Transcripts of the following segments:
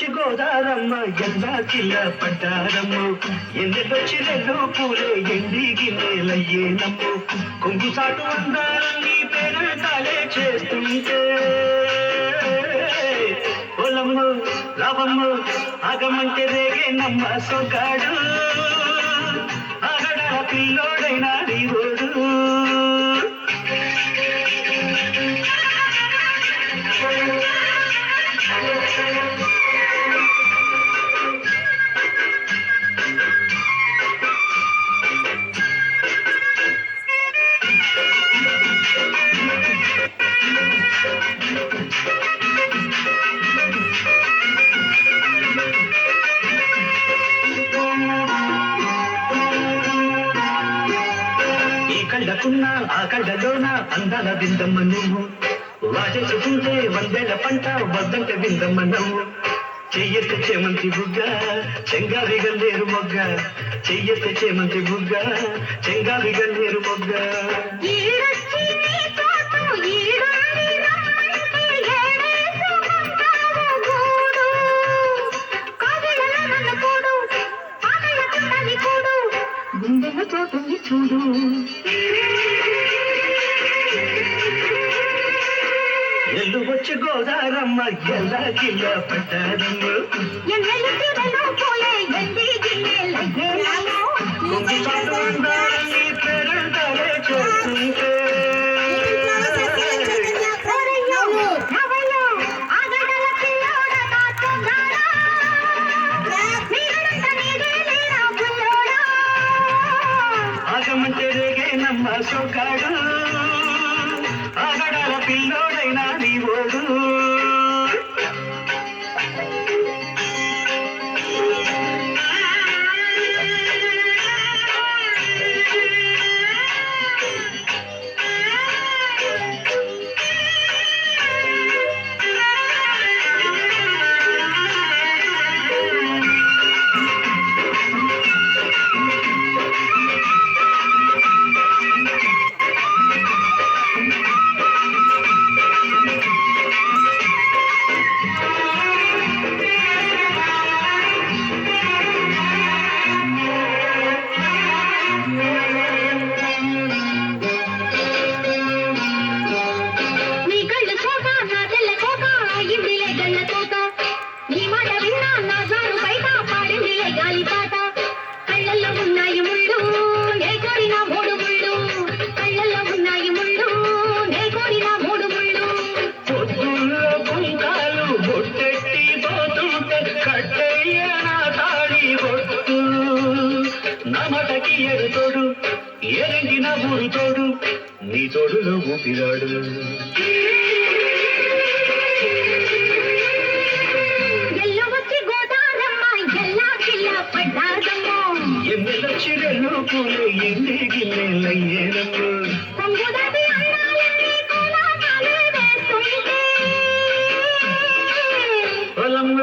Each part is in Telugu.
వచ్చి గోదారమ్మ ఎలా కిల్ల పడ్డారమ్మ ఎన్నెల్లొచ్చి రెండు పూలే ఎండి గిన్నెలయ్యేనమ్ము కొంగు సాటు అందాలన్నీ పేరంటాలే చేస్తుంటే పొలమ్మ లాభమ్మ ఆగమంటే రేగే నమ్మ సొగాడు ఆగడ పిల్లోడైనా నీవోడు కళ్ళకున్న ఆ కళ్ళలోన అందాల విందమ్మ నువ్వు వాజేసుకుంటే వందేళ్ల పంట వద్దంటే విందమ్మ నువ్వు చెయ్యెత్తే చేమంతి బుగ్గ చెంగావి గల్లేరు మొగ్గ చెయ్యెత్తే చేమంతి బుగ్గ చెంగావి గల్లేరు మొగ్గ గుండెల చోటుంది చూడు ఎల్లు వచ్చి గోదారమ్మ ఎలా కిల్ల పట్టారమ్మ పేరంటాలే చేస్తుంటే ఆగమంటే రేగే నమ్మ సొగాడు ఆగడాల పిల్లోడైనా నీవోడు నమటకి ఎడు తోడు ఏరెంగిన ఊరు తోడు నీ తోడులో ఊపిరాడు ఎన్నెలొచ్చి రెండు పూలే ఎండి గిన్నెలయ్యేనమ్మ పొలమ్మ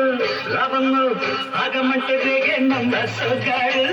లాభమ్మ ఆగమంటే రేగే నమ్మ సొగాడు